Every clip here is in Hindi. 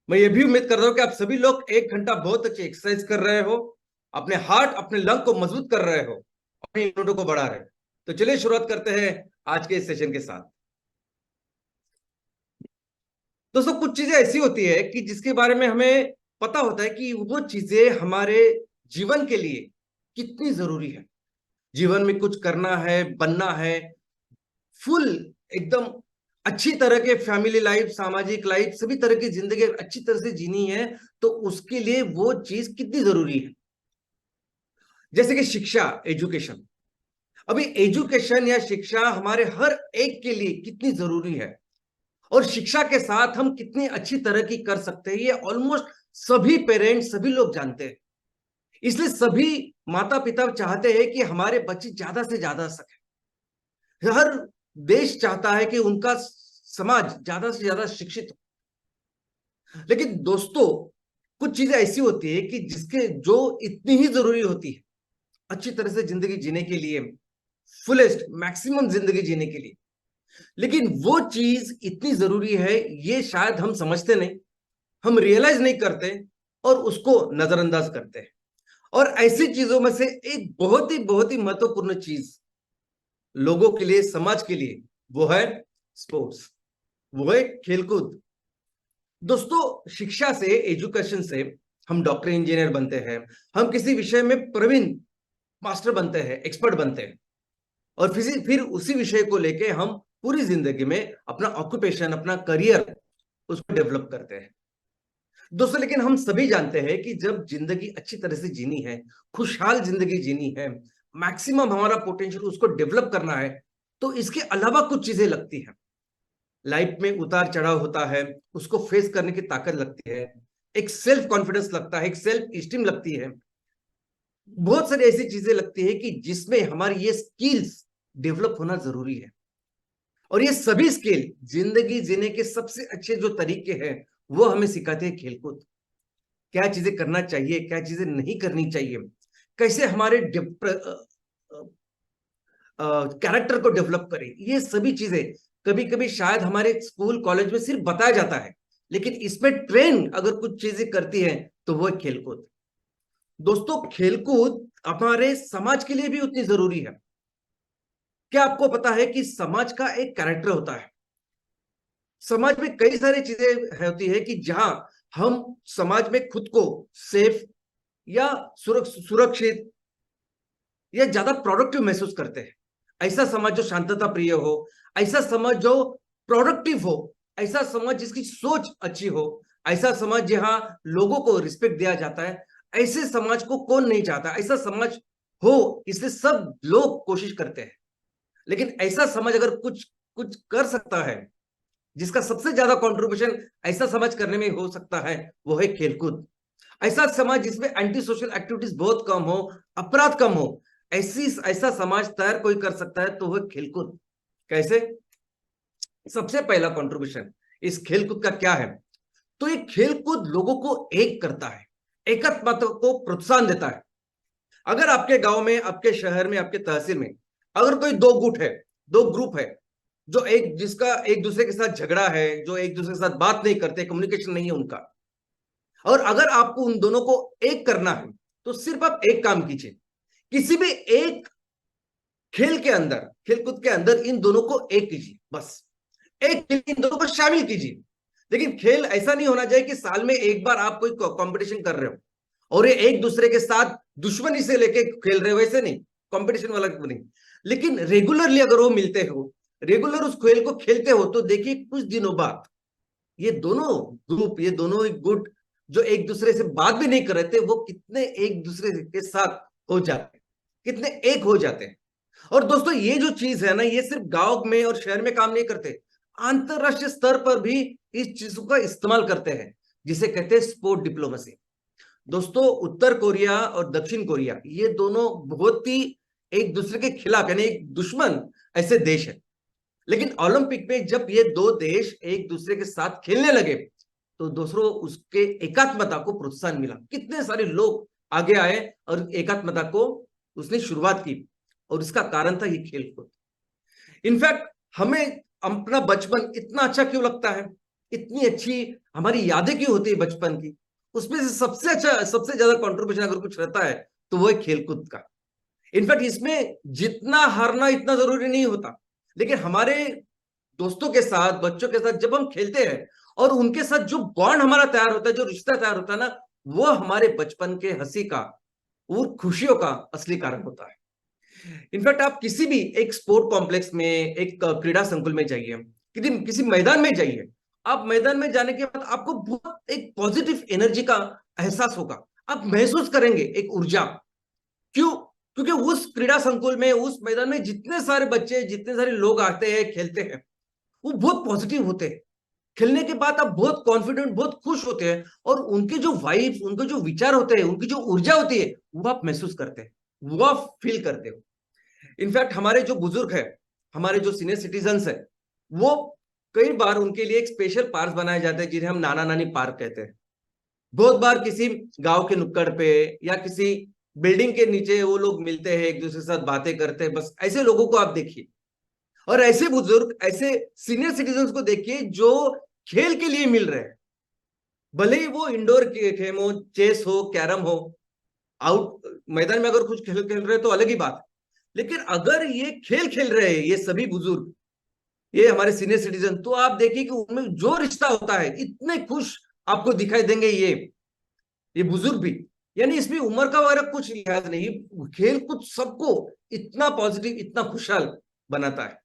मैं ये भी उम्मीद कर रहा हूँ कि आप सभी लोग 1 घंटा बहुत अच्छी एक्सरसाइज कर रहे हो, अपने हार्ट अपने लंग को मजबूत कर रहे हो, अपने इम्यूनिटी को बढ़ा रहे हो। तो चलिए शुरुआत करते हैं आज के इस सेशन के साथ। दोस्तों, कुछ चीजें ऐसी होती है कि जिसके बारे में हमें पता होता है कि वो चीजें हमारे जीवन के लिए कितनी जरूरी है। जीवन में कुछ करना है, बनना है, फुल एकदम अच्छी तरह के फैमिली लाइफ, सामाजिक लाइफ, सभी तरह की जिंदगी अच्छी तरह से जीनी है, तो उसके लिए वो चीज कितनी जरूरी है। जैसे कि शिक्षा, एजुकेशन। अभी एजुकेशन या शिक्षा हमारे हर एक के लिए कितनी जरूरी है, और शिक्षा के साथ हम कितनी अच्छी तरह की कर सकते हैं, ये ऑलमोस्ट सभी पेरेंट्स, सभी लोग जानते हैं। इसलिए सभी माता पिता चाहते हैं कि हमारे बच्चे ज्यादा से ज्यादा सके। हर देश चाहता है कि उनका समाज ज्यादा से ज्यादा शिक्षित हो। लेकिन दोस्तों, कुछ चीजें ऐसी होती है कि जिसके जो इतनी ही जरूरी होती है अच्छी तरह से जिंदगी जीने के लिए, फुलेस्ट मैक्सिमम जिंदगी जीने के लिए, लेकिन वो चीज इतनी जरूरी है ये शायद हम समझते नहीं, हम रियलाइज नहीं करते, और उसको नजरअंदाज करते हैं। और ऐसी चीजों में से एक बहुत ही महत्वपूर्ण चीज लोगों के लिए, समाज के लिए, वो है स्पोर्ट्स, वो है खेलकूद। दोस्तों, शिक्षा से, एजुकेशन से हम डॉक्टर इंजीनियर बनते हैं, हम किसी विषय में प्रवीण मास्टर बनते हैं, एक्सपर्ट बनते हैं, और फिर उसी विषय को लेके हम पूरी जिंदगी में अपना ऑक्यूपेशन, अपना करियर उसको डेवलप करते हैं। दोस्तों, लेकिन हम सभी जानते हैं कि जब जिंदगी अच्छी तरह से जीनी है, खुशहाल जिंदगी जीनी है, मैक्सिमम हमारा पोटेंशियल उसको डेवलप करना है, तो इसके अलावा कुछ चीजें लगती हैं। लाइफ में उतार चढ़ाव होता है, उसको फेस करने की ताकत लगती है, एक सेल्फ कॉन्फिडेंस लगता है, एक सेल्फ स्टीम लगती है, बहुत सारी ऐसी चीजें लगती है कि जिसमें हमारी ये स्किल्स डेवलप होना जरूरी है। और ये सभी स्किल जिंदगी जीने के सबसे अच्छे जो तरीके हैं वो हमें सिखाते हैं खेलकूद। क्या चीजें करना चाहिए, क्या चीजें नहीं करनी चाहिए, कैसे हमारे कैरेक्टर को डेवलप करें, ये सभी चीजें कभी कभी शायद हमारे स्कूल कॉलेज में सिर्फ बताया जाता है, लेकिन इसमें ट्रेन अगर कुछ चीजें करती है तो वो है खेलकूद। दोस्तों, खेलकूद हमारे समाज के लिए भी उतनी जरूरी है। क्या आपको पता है कि समाज का एक कैरेक्टर होता है? समाज में कई सारी चीजें होती है कि जहां हम समाज में खुद को सेफ या सुरक्षित या ज्यादा प्रोडक्टिव महसूस करते हैं। ऐसा समाज जो शांतता प्रिय हो, ऐसा समाज जो प्रोडक्टिव हो, ऐसा समाज जिसकी सोच अच्छी हो, ऐसा समाज जहां लोगों को रिस्पेक्ट दिया जाता है, ऐसे समाज को कौन नहीं चाहता? ऐसा समाज हो, इसलिए सब लोग कोशिश करते हैं। लेकिन ऐसा समाज अगर कुछ कुछ कर सकता है, जिसका सबसे ज्यादा कंट्रीब्यूशन ऐसा समाज करने में हो सकता है, वो है खेलकूद। ऐसा समाज जिसमें एंटी सोशल एक्टिविटीज बहुत कम हो, अपराध कम हो, ऐसा समाज तैयार कोई कर सकता है तो वह खेलकूद। कैसे? सबसे पहला कंट्रीब्यूशन इस खेलकूद का क्या है? तो ये खेलकूद लोगों को एक करता है, एकत्वता को प्रोत्साहन देता है। अगर आपके गांव में, आपके शहर में, आपके तहसील में अगर कोई दो गुट है, दो ग्रुप है, जो एक जिसका एक दूसरे के साथ झगड़ा है, जो एक दूसरे के साथ बात नहीं करते, कम्युनिकेशन नहीं है उनका, और अगर आपको उन दोनों को एक करना है तो सिर्फ आप एक काम कीजिए, किसी भी एक खेल के अंदर, खेलकूद के अंदर इन दोनों को एक कीजिए, बस एक खेल इन दोनों को शामिल कीजिए। लेकिन खेल ऐसा नहीं होना चाहिए कि साल में एक बार आप कोई कंपटीशन कर रहे हो और ये एक दूसरे के साथ दुश्मनी से लेके खेल रहे हो, वैसे नहीं, कंपटीशन वाला नहीं। लेकिन रेगुलरली अगर वो मिलते हो, रेगुलर उस खेल को खेलते हो, तो देखिए कुछ दिनों बाद ये दोनों ग्रुप, ये दोनों गुट जो एक दूसरे से बात भी नहीं कर रहे थे, वो कितने एक दूसरे के साथ हो जाते हैं, कितने एक हो जाते हैं। और दोस्तों, ये जो चीज है ना, ये सिर्फ गांव में और शहर में काम नहीं करते, अंतरराष्ट्रीय स्तर पर भी इस चीजों का इस्तेमाल करते हैं, जिसे कहते हैं स्पोर्ट डिप्लोमेसी। दोस्तों, उत्तर कोरिया और दक्षिण कोरिया ये दोनों बहुत ही एक दूसरे के खिलाफ, यानी एक दुश्मन ऐसे देश है। लेकिन ओलंपिक में जब ये दो देश एक दूसरे के साथ खेलने लगे, तो दूसरों उसके एकात्मता को प्रोत्साहन मिला, कितने सारे लोग आगे आए और एकात्मता को उसने शुरुआत की, और इसका कारण था ये खेलकूद। इनफैक्ट हमें अपना बचपन इतना अच्छा क्यों लगता है? इतनी अच्छी हमारी यादें क्यों होती है बचपन की। उसमें से सबसे अच्छा, सबसे ज्यादा कंट्रीब्यूशन अगर कुछ रहता है तो वो है खेलकूद का। इनफैक्ट इसमें जितना हारना इतना जरूरी नहीं होता, लेकिन हमारे दोस्तों के साथ, बच्चों के साथ जब हम खेलते हैं और उनके साथ जो बॉन्ड हमारा तैयार होता है, जो रिश्ता तैयार होता है ना, वो हमारे बचपन के हंसी का, वो खुशियों का असली कारण होता है। इनफैक्ट आप किसी भी एक स्पोर्ट कॉम्प्लेक्स में, एक क्रीड़ा संकुल में जाइए, किसी किसी मैदान में जाइए, आप मैदान में जाने के बाद आपको बहुत एक पॉजिटिव एनर्जी का एहसास होगा। आप महसूस करेंगे एक ऊर्जा। क्यों? क्योंकि उस क्रीड़ा संकुल में, उस मैदान में जितने सारे बच्चे, जितने सारे लोग आते हैं, खेलते हैं, वो बहुत पॉजिटिव होते हैं। खेलने के बाद आप बहुत कॉन्फिडेंट, बहुत खुश होते हैं, और उनके जो वाइब्स, उनके जो विचार होते हैं, उनकी जो ऊर्जा होती है, वो आप महसूस करते हैं, वो आप फील करते हो। इनफैक्ट हमारे जो बुजुर्ग है, हमारे जो सीनियर सिटीजन्स है, वो कई बार उनके लिए एक स्पेशल पार्क बनाए जाते हैं जिन्हें हम नाना नानी पार्क कहते हैं। बहुत बार किसी गांव के नुक्कड़ पे या किसी बिल्डिंग के नीचे वो लोग मिलते हैं, एक दूसरे के साथ बातें करते हैं। बस ऐसे लोगों को आप देखिए, और ऐसे बुजुर्ग, ऐसे सीनियर सिटीजन्स को देखिए जो खेल के लिए मिल रहे हैं। भले ही वो इंडोर गेम हो, चेस हो, कैरम हो, आउट मैदान में अगर कुछ खेल खेल रहे हैं तो अलग ही बात है। लेकिन अगर ये खेल खेल रहे हैं, ये सभी बुजुर्ग, ये हमारे सीनियर सिटीजन, तो आप देखिए कि उनमें जो रिश्ता होता है, इतने खुश आपको दिखाई देंगे ये बुजुर्ग भी। यानी इसमें उम्र का वगैरह कुछ लिहाज नहीं, खेल कुछ सबको इतना पॉजिटिव, इतना खुशहाल बनाता है।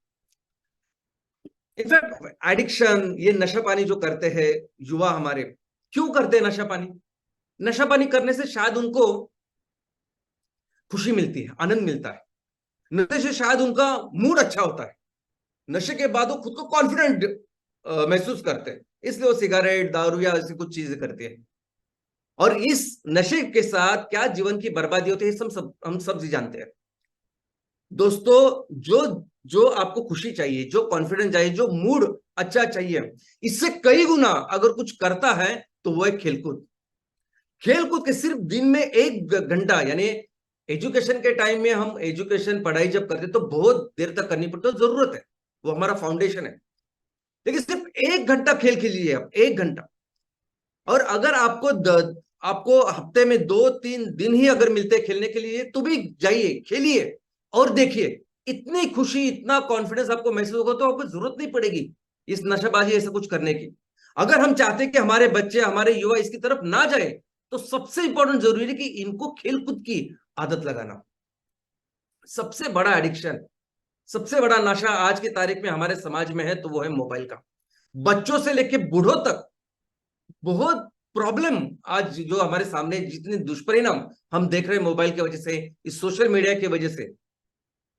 इनफैक्ट एडिक्शन, ये नशा पानी जो करते हैं युवा हमारे, क्यों करते हैं नशा पानी? नशा पानी करने से शायद उनको खुशी मिलती है, आनंद मिलता है। नशे से शायद उनका मूड अच्छा होता है। नशे के बाद वो खुद को कॉन्फिडेंट महसूस करते हैं, इसलिए वो सिगरेट, दारू या ऐसी कुछ चीजें करते हैं। और इस नशे के साथ क्या जीवन की बर्बादी होती है, हम सब जानते हैं। दोस्तों, जो जो आपको खुशी चाहिए, जो कॉन्फिडेंस चाहिए, जो मूड अच्छा चाहिए, इससे कई गुना अगर कुछ करता है तो वो है खेलकूद। खेलकूद के सिर्फ दिन में 1 घंटा, यानी एजुकेशन के टाइम में हम एजुकेशन पढ़ाई जब करते तो बहुत देर तक करनी पड़ती है, तो जरूरत है, वो हमारा फाउंडेशन है। लेकिन सिर्फ 1 घंटा खेल खेलिए आप, 1 घंटा। और अगर आपको हफ्ते में 2-3 दिन ही अगर मिलते हैं खेलने के लिए, तो भी जाइए, खेलिए और देखिए, इतनी खुशी, इतना कॉन्फिडेंस आपको महसूस होगा, तो आपको जरूरत नहीं पड़ेगी इस नशाबाजी ऐसा कुछ करने की। अगर हम चाहते हैं कि हमारे बच्चे, हमारे युवा इसकी तरफ ना जाए, तो सबसे इंपॉर्टेंट जरूरी है कि इनको खेलकूद की आदत लगाना। सबसे बड़ा एडिक्शन, सबसे बड़ा नशा आज की तारीख में हमारे समाज में है, तो वो है मोबाइल का। बच्चों से लेके बूढ़ों तक बहुत प्रॉब्लम आज जो हमारे सामने, जितने दुष्परिणाम हम देख रहे हैं मोबाइल की वजह से, इस सोशल मीडिया की वजह से,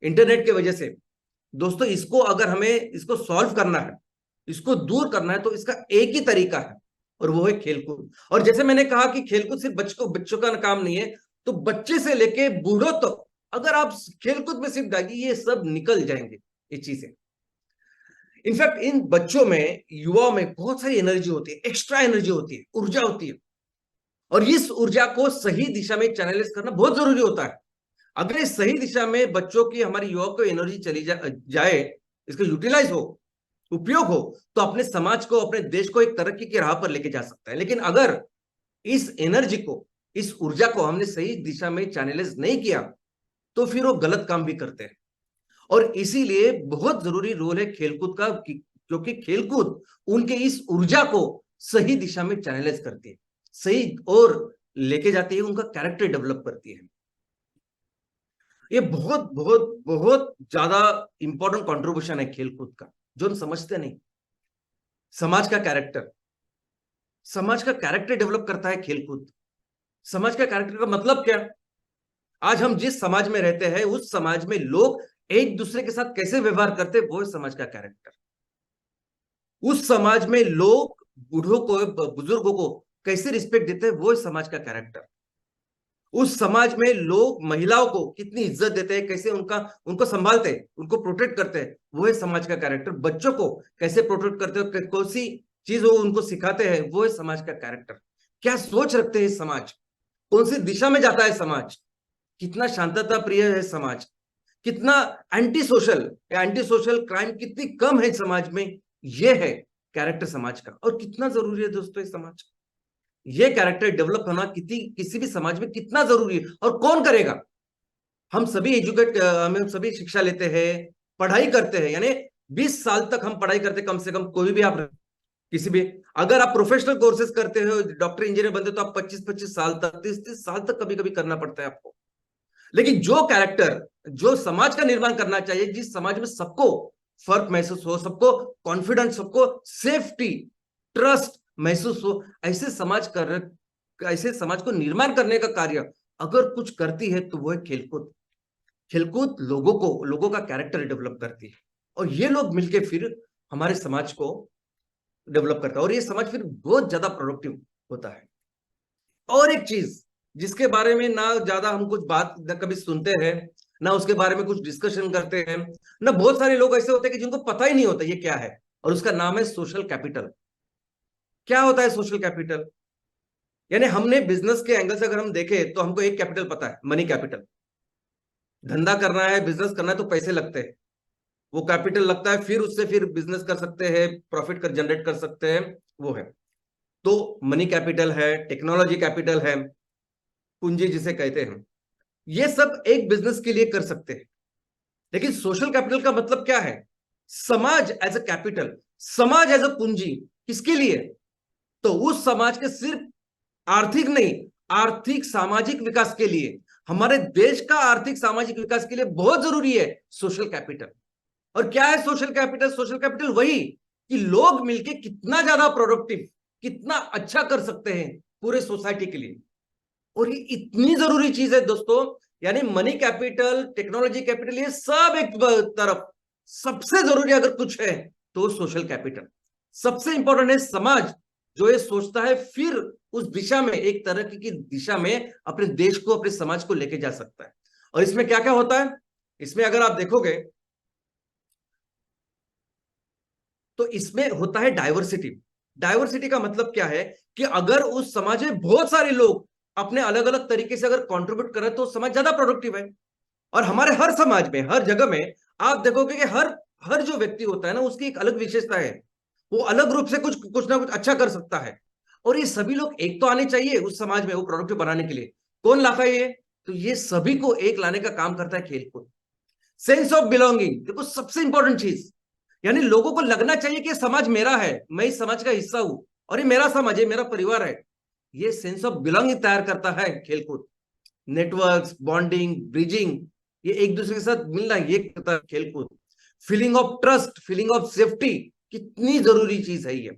इंटरनेट की वजह से। दोस्तों, इसको अगर हमें इसको सॉल्व करना है, इसको दूर करना है, तो इसका एक ही तरीका है, और वो है खेलकूद। और जैसे मैंने कहा कि खेलकूद सिर्फ बच्चों का काम नहीं है, तो बच्चे से लेके बूढ़ों तक अगर आप खेलकूद में सिर्फ डालिए, ये सब निकल जाएंगे ये चीजें। इनफैक्ट इन बच्चों में, युवाओं में बहुत सारी एनर्जी होती है, एक्स्ट्रा एनर्जी होती है, ऊर्जा होती है, और इस ऊर्जा को सही दिशा में चैनलाइज करना बहुत जरूरी होता है। अगर इस सही दिशा में बच्चों की, हमारी युवाओं को एनर्जी चली जाए, इसका यूटिलाइज हो, उपयोग हो, तो अपने समाज को, अपने देश को एक तरक्की की राह पर लेके जा सकता है। लेकिन अगर इस एनर्जी को, इस ऊर्जा को हमने सही दिशा में चैनलाइज नहीं किया, तो फिर वो गलत काम भी करते हैं। और इसीलिए बहुत जरूरी रोल है खेलकूद का, क्योंकि खेलकूद उनके इस ऊर्जा को सही दिशा में चैनलाइज करती है, सही और लेके जाती है, उनका कैरेक्टर डेवलप करती है। ये बहुत बहुत बहुत ज्यादा इंपॉर्टेंट कंट्रीब्यूशन है खेलकूद का, जो हम समझते नहीं। समाज का कैरेक्टर, समाज का कैरेक्टर डेवलप करता है खेलकूद। समाज का कैरेक्टर का मतलब क्या? आज हम जिस समाज में रहते हैं, उस समाज में लोग एक दूसरे के साथ कैसे व्यवहार करते हैं, वो है समाज का कैरेक्टर। उस समाज में लोग बूढ़ों को, बुजुर्गों को कैसे रिस्पेक्ट देते हैं, वो है समाज का कैरेक्टर। उस समाज में लोग महिलाओं को कितनी इज्जत देते हैं, कैसे उनको संभालते हैं, उनको प्रोटेक्ट करते हैं, वो है समाज का कैरेक्टर। बच्चों को कैसे प्रोटेक्ट करते हो, कौन सी चीज वो उनको सिखाते हैं, वो है समाज का कैरेक्टर। क्या सोच रखते हैं समाज, कौन सी दिशा में जाता है समाज, कितना शांतता प्रिय है समाज, कितना एंटी सोशल क्राइम कितनी कम है समाज में, ये है कैरेक्टर समाज का, और कितना जरूरी है दोस्तों इस समाज का। ये कैरेक्टर डेवलप होना किसी भी समाज में कितना जरूरी है, और कौन करेगा? हम सभी शिक्षा लेते हैं, पढ़ाई करते हैं, यानी 20 साल तक हम पढ़ाई करते कम से कम, कोई भी आप किसी भी, अगर आप प्रोफेशनल कोर्सेज करते हो, डॉक्टर इंजीनियर बनते हो, तो आप 25-25 साल तक, 30-30 साल तक कभी कभी करना पड़ता है आपको। लेकिन जो कैरेक्टर जो समाज का निर्माण करना चाहिए, जिस समाज में सबको फर्क महसूस हो, सबको कॉन्फिडेंस, सबको सेफ्टी, ट्रस्ट महसूस हो, ऐसे समाज को निर्माण करने का कार्य अगर कुछ करती है तो वो है खेलकूद। खेलकूद लोगों का कैरेक्टर डेवलप करती है, और ये लोग मिलके फिर हमारे समाज को डेवलप करता है, और ये समाज फिर बहुत ज्यादा प्रोडक्टिव होता है। और एक चीज जिसके बारे में ना ज्यादा हम कुछ बात ना कभी सुनते हैं, ना उसके बारे में कुछ डिस्कशन करते हैं, ना बहुत सारे लोग ऐसे होते हैं कि जिनको पता ही नहीं होता ये क्या है, और उसका नाम है सोशल कैपिटल। क्या होता है सोशल कैपिटल? यानी हमने बिजनेस के एंगल से अगर हम देखें तो हमको एक कैपिटल पता है, मनी कैपिटल। धंधा करना है, बिजनेस करना है तो पैसे लगते हैं, वो कैपिटल लगता है, फिर उससे फिर बिजनेस कर सकते हैं, प्रॉफिट कर जनरेट कर सकते हैं, वो है। तो मनी कैपिटल है, टेक्नोलॉजी कैपिटल है, पूंजी जिसे कहते हैं, ये सब एक बिजनेस के लिए कर सकते हैं। लेकिन सोशल कैपिटल का मतलब क्या है? समाज एज अ कैपिटल, समाज एज अ पूंजी, किसके लिए? तो उस समाज के सिर्फ आर्थिक नहीं, आर्थिक सामाजिक विकास के लिए, हमारे देश का आर्थिक सामाजिक विकास के लिए बहुत जरूरी है सोशल कैपिटल। और क्या है सोशल कैपिटल? सोशल कैपिटल वही कि लोग मिलके कितना ज्यादा प्रोडक्टिव, कितना अच्छा कर सकते हैं पूरे सोसाइटी के लिए। और ये इतनी जरूरी चीज है दोस्तों, यानी मनी कैपिटल, टेक्नोलॉजी कैपिटल, ये सब एक तरफ, सबसे जरूरी अगर कुछ है तो सोशल कैपिटल। सबसे इंपॉर्टेंट है समाज, जो ये सोचता है फिर उस दिशा में, एक तरह की दिशा में अपने देश को, अपने समाज को लेके जा सकता है। और इसमें क्या क्या होता है? इसमें अगर आप देखोगे तो इसमें होता है डाइवर्सिटी। डाइवर्सिटी का मतलब क्या है कि अगर उस समाज में बहुत सारे लोग अपने अलग अलग तरीके से अगर कंट्रीब्यूट करें तो समाज ज्यादा प्रोडक्टिव है। और हमारे हर समाज में, हर जगह में आप देखोगे कि हर हर जो व्यक्ति होता है ना, उसकी एक अलग विशेषता है, वो अलग रूप से कुछ कुछ ना कुछ अच्छा कर सकता है। और ये सभी लोग एक तो आने चाहिए उस समाज में वो प्रोडक्टिव बनाने के लिए। कौन लाता है ये? तो ये सभी को एक लाने का काम करता है खेलकूद। सेंस ऑफ बिलोंगिंग देखो, सबसे इंपॉर्टेंट चीज, यानी लोगों को लगना चाहिए कि समाज मेरा है, मैं इस समाज का हिस्सा हूं, और ये मेरा समाज है, मेरा परिवार है। ये सेंस ऑफ बिलोंगिंग तैयार करता है खेलकूद। नेटवर्क्स, बॉन्डिंग, ब्रिजिंग, ये एक दूसरे के साथ मिलना, ये करता है खेलकूद। Feeling of trust, feeling of safety, कितनी जरूरी चीज है ये,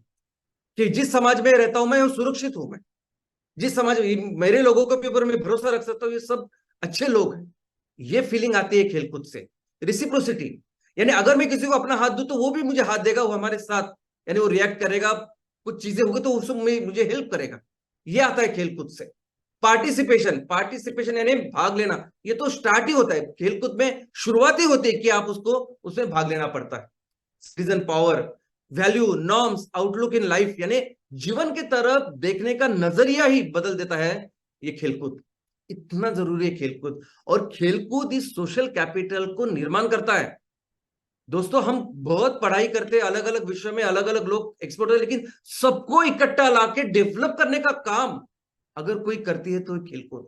कि जिस समाज में रहता हूं मैं सुरक्षित हूं, मैं जिस समाज में मेरे लोगों के ऊपर मैं भरोसा रख सकता हूँ, ये सब अच्छे लोग हैं, ये फीलिंग आती है खेलकूद से। रिसिप्रोसिटी, यानी अगर मैं किसी को अपना हाथ दूं तो वो भी मुझे हाथ देगा, वो हमारे साथ, यानी वो रिएक्ट करेगा, कुछ चीजें होगी तो उसमें मुझे हेल्प करेगा, ये आता है खेलकूद से। पार्टिसिपेशन, पार्टिसिपेशन यानी भाग लेना, ये तो स्टार्ट ही होता है खेलकूद में, शुरुआती होती है कि आप उसको उसमें भाग लेना पड़ता है। Citizen power, value, norms, outlook in life, यानी जीवन की तरफ देखने का नजरिया ही बदल देता है ये खेलकूद। इतना जरूरी है खेलकूद, और खेलकूद इस सोशल कैपिटल को निर्माण करता है। दोस्तों हम बहुत पढ़ाई करते हैं, अलग अलग विषयों में अलग अलग लोग एक्सपर्ट होते हैं, लेकिन सबको इकट्ठा लाके डेवलप करने का काम अगर कोई करती है तो खेलकूद।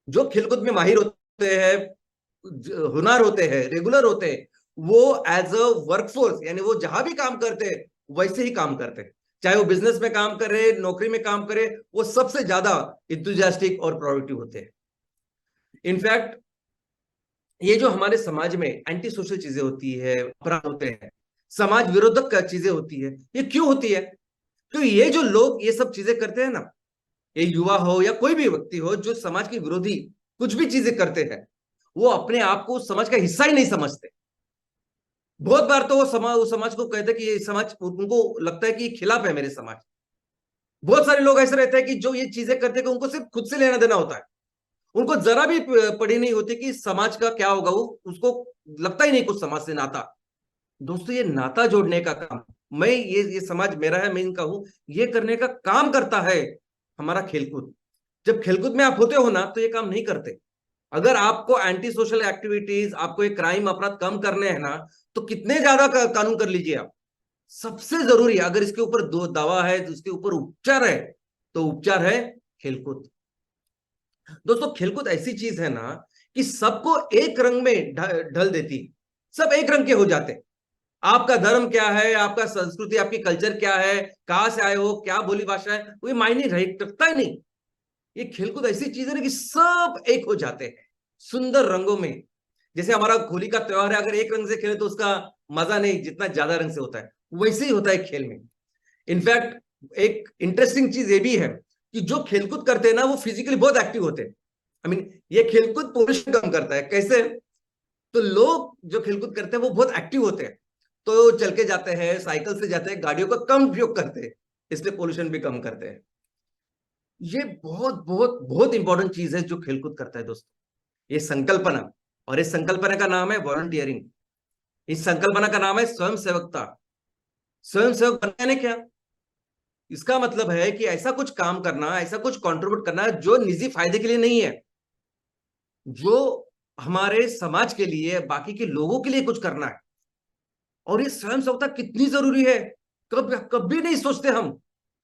जो खेलकूद में माहिर होते हैं, हुनर होते हैं, रेगुलर होते हैं, वो एज अ वर्कफोर्स, यानी वो जहां भी काम करते हैं वैसे ही काम करते हैं, चाहे वो बिजनेस में काम करे, नौकरी में काम करे, वो सबसे ज्यादा इंथुजियास्टिक और प्रोडक्टिव होते हैं। इनफैक्ट ये जो हमारे समाज में एंटी सोशल चीजें होती है, अपराध होते हैं, समाज विरोधक चीजें होती है, ये क्यों होती है? तो ये जो लोग ये सब चीजें करते हैं ना, ये युवा हो या कोई भी व्यक्ति हो जो समाज के विरोधी कुछ भी चीजें करते हैं, वो अपने आप को समाज का हिस्सा ही नहीं समझते। बहुत बार तो वो समाज को कहते हैं कि ये समाज, उनको लगता है कि ये खिलाफ है मेरे समाज। बहुत सारे लोग ऐसे रहते हैं कि जो ये चीजें करते हैं कि उनको सिर्फ खुद से लेना देना होता है, उनको जरा भी पड़ी नहीं होती कि समाज का क्या होगा, वो उसको लगता ही नहीं कुछ समाज से नाता। दोस्तों ये नाता जोड़ने का काम, मैं ये समाज मेरा है, मैं इनका हूं, ये करने का काम करता है हमारा खेलकूद। जब खेलकूद में आप होते हो ना तो ये काम नहीं करते। अगर आपको एंटी सोशल एक्टिविटीज, आपको एक क्राइम अपराध कम करने हैं ना, तो कितने ज्यादा कानून कर लीजिए आप। सबसे जरूरी, अगर इसके ऊपर दो दवा है, तो इसके ऊपर उपचार है, तो उपचार है खेलकूद। दोस्तों, खेलकूद ऐसी चीज है ना कि सबको एक रंग में ढल देती, सब एक रंग के हो जाते। आपका धर्म क्या है, आपका संस्कृति, आपकी कल्चर क्या है, कहां से आए हो, क्या बोली भाषा है, कोई मायने रखता ही नहीं। ये खेलकूद ऐसी चीज है ना कि सब एक हो जाते हैं सुंदर रंगों में। जैसे हमारा होली का त्योहार है, अगर एक रंग से खेले तो उसका मजा नहीं जितना ज्यादा रंग से होता है, वैसे ही होता है खेल में। इनफैक्ट एक इंटरेस्टिंग चीज ये भी है कि जो खेलकूद करते हैं ना, वो फिजिकली बहुत एक्टिव होते हैं। आई मीन, ये खेलकूद पोल्यूशन कम करता है। कैसे? तो लोग जो खेलकूद करते हैं वो बहुत एक्टिव होते हैं, तो चल के जाते हैं, साइकिल से जाते हैं, गाड़ियों का कम उपयोग करते हैं, इसलिए पोल्यूशन भी कम करते हैं। ये बहुत बहुत बहुत इंपॉर्टेंट चीज है जो खेलकूद करता है दोस्तों, ये संकल्पना। और इस संकल्पना का नाम है वॉलंटियरिंग। इस संकल्पना का नाम है स्वयं सेवकता। स्वयं सेवक बनने ने क्या, इसका मतलब है कि ऐसा कुछ काम करना, ऐसा कुछ कंट्रीब्यूट करना जो निजी फायदे के लिए नहीं है, जो हमारे समाज के लिए, बाकी के लोगों के लिए कुछ करना है। और ये स्वयं सेवकता कितनी जरूरी है, कभी नहीं सोचते हम।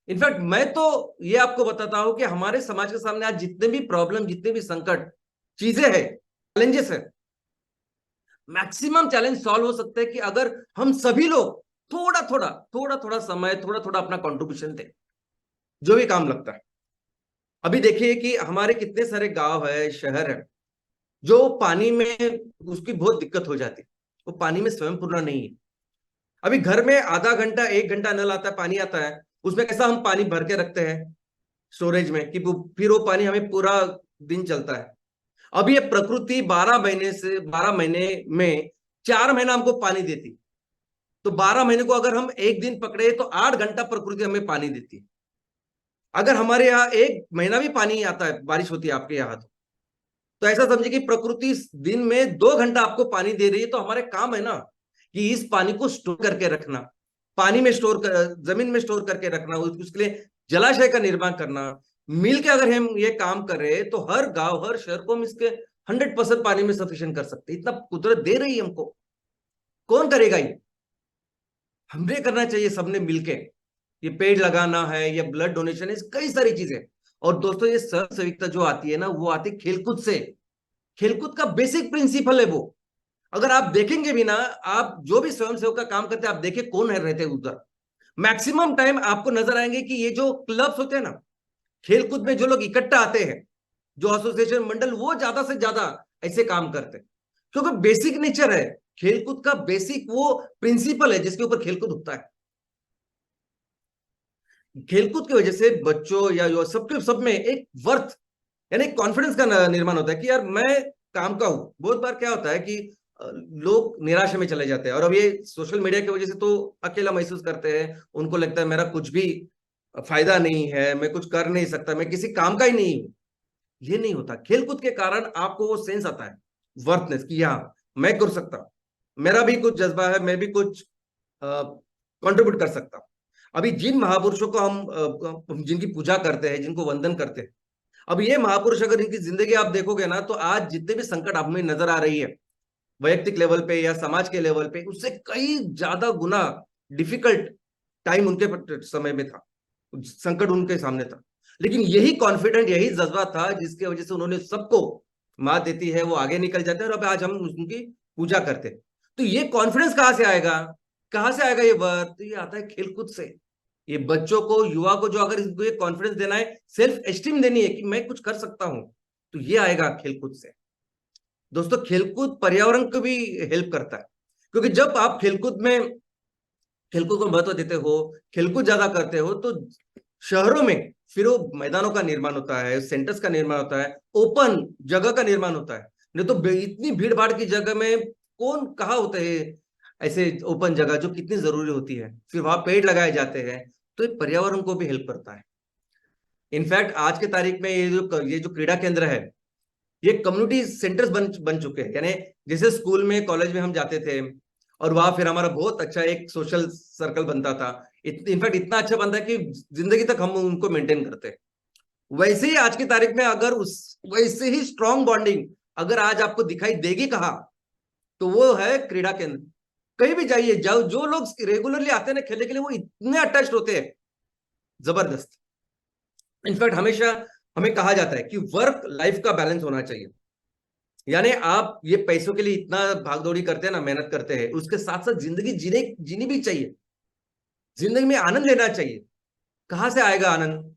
इनफैक्ट मैं तो ये आपको बताता हूं कि हमारे समाज के सामने आज जितने भी प्रॉब्लम, जितने भी संकट चीजें हैं, चैलेंजेस है, मैक्सिमम चैलेंज सॉल्व हो सकते हैं कि अगर हम सभी लोग थोड़ा थोड़ा समय, थोड़ा थोड़ा अपना कंट्रीब्यूशन दें, जो भी काम लगता है। अभी देखिए कि हमारे कितने सारे गांव है, शहर है, जो पानी में उसकी बहुत दिक्कत हो जाती है, वो पानी में स्वयं पूर्ण नहीं है। अभी घर में आधा घंटा, एक घंटा नल आता है, पानी आता है, उसमें कैसा हम पानी भर के रखते हैं स्टोरेज में कि फिर वो पानी हमें पूरा दिन चलता है। अब ये प्रकृति 12 महीने में 4 महीना हमको पानी देती, तो 12 महीने को अगर हम एक दिन पकड़े तो 8 घंटा प्रकृति हमें पानी देती। अगर हमारे यहाँ एक महीना भी पानी आता है, बारिश होती है आपके यहाँ, तो ऐसा समझिए कि प्रकृति दिन में 2 घंटा आपको पानी दे रही है। तो हमारे काम है ना कि इस पानी को स्टोर करके रखना, पानी में स्टोर कर, जमीन में स्टोर करके रखना, उसके लिए जलाशय का निर्माण करना। मिलके अगर हम ये काम करें तो हर गांव, हर शहर को हम इसके 100% पानी में सफिशिएंट कर सकते हैं। इतना कुदरत दे रही है हमको, कौन करेगा ये? हमने करना चाहिए सबने मिलके। ये पेड़ लगाना है, ये ब्लड डोनेशन है, कई सारी चीजें। और दोस्तों, ये स्वयं सेविकता जो आती है ना, वो आती है खेलकूद से। खेलकूद का बेसिक प्रिंसिपल है वो। अगर आप देखेंगे भी ना, आप जो भी स्वयंसेवक का काम करते हैं, आप देखिए कौन है रहते हैं उधर। मैक्सिमम टाइम आपको नजर आएंगे कि ये जो क्लब्स होते हैं ना, खेलकूद में जो लोग इकट्ठा आते हैं, जो एसोसिएशन, मंडल, वो ज्यादा से ज्यादा ऐसे काम करते हैं, क्योंकि बेसिक नेचर है खेलकूद का, बेसिक वो प्रिंसिपल है जिसके ऊपर खेलकूद होता है। खेलकूद की वजह से बच्चों या सबके सब में एक वर्थ, यानी कॉन्फिडेंस का निर्माण होता है कि यार मैं काम का हूं। बहुत बार क्या होता है कि लोग निराशा में चले जाते हैं, और अब ये सोशल मीडिया की वजह से तो अकेला महसूस करते हैं, उनको लगता है मेरा कुछ भी फायदा नहीं है, मैं कुछ कर नहीं सकता, मैं किसी काम का ही नहीं हूं। ये नहीं होता। खेलकूद के कारण आपको वो सेंस आता है, वर्थनेस, कि हाँ मैं कर सकता हूं, मेरा भी कुछ जज्बा है, मैं भी कुछ कंट्रीब्यूट कर सकता हूं। अभी जिन महापुरुषों को हम जिनकी पूजा करते हैं, जिनको वंदन करते हैं, अब ये महापुरुष अगर इनकी जिंदगी आप देखोगे ना, तो आज जितने भी संकट आप में नजर आ रही है, वैयक्तिक लेवल पे या समाज के लेवल पे, उससे कई ज्यादा गुना डिफिकल्ट टाइम उनके समय में था, संकट उनके सामने था। लेकिन यही कॉन्फिडेंट, यही जज्बा था जिसकी वजह से उन्होंने सबको मात देती है, वो आगे निकल जाते हैं, और अब आज हम उनकी पूजा करते हैं। तो ये कॉन्फिडेंस कहां से आएगा, कहां से आएगा ये बात? तो ये आता है खेलकूद से। ये बच्चों को, युवा को, जो अगर इनको ये कॉन्फिडेंस देना है, सेल्फ एस्टीम देनी है कि मैं कुछ कर सकता हूं, तो ये आएगा खेलकूद से। दोस्तों, खेलकूद पर्यावरण को भी हेल्प करता है, क्योंकि जब आप खेलकूद को महत्व देते हो, खेलकूद ज्यादा करते हो, तो शहरों में फिर वो मैदानों का निर्माण होता है, सेंटर्स का निर्माण होता है, ओपन जगह का निर्माण होता है। नहीं तो इतनी भीड़ भाड़ की जगह में कौन कहाँ होते हैं ऐसे ओपन जगह जो कितनी जरूरी होती है, फिर वहां पेड़ लगाए जाते हैं। तो ये पर्यावरण को भी हेल्प करता है। इनफैक्ट आज के तारीख में ये जो क्रीड़ा केंद्र है, ये कम्युनिटी सेंटर्स बन चुके हैं। यानी जैसे स्कूल में, कॉलेज में हम जाते थे, और वहां फिर हमारा बहुत अच्छा एक सोशल सर्कल बनता था। इनफैक्ट इतना अच्छा बनता है कि जिंदगी तक हम उनको मेंटेन करते हैं। वैसे ही आज की तारीख में अगर उस वैसे ही स्ट्रॉन्ग बॉन्डिंग अगर आज आपको दिखाई देगी कहाँ, तो वो है क्रीड़ा केंद्र। कहीं भी जाइए, जाओ, जो लोग रेगुलरली आते हैं ना खेलने के लिए, वो इतने अटैच होते हैं, जबरदस्त। इनफैक्ट हमेशा हमें कहा जाता है कि वर्क लाइफ का बैलेंस होना चाहिए। यानी आप ये पैसों के लिए इतना भागदौड़ी करते हैं ना, मेहनत करते हैं, उसके साथ साथ जिंदगी जीनी भी चाहिए। जिंदगी में आनंद लेना चाहिए। कहां से आएगा आनंद?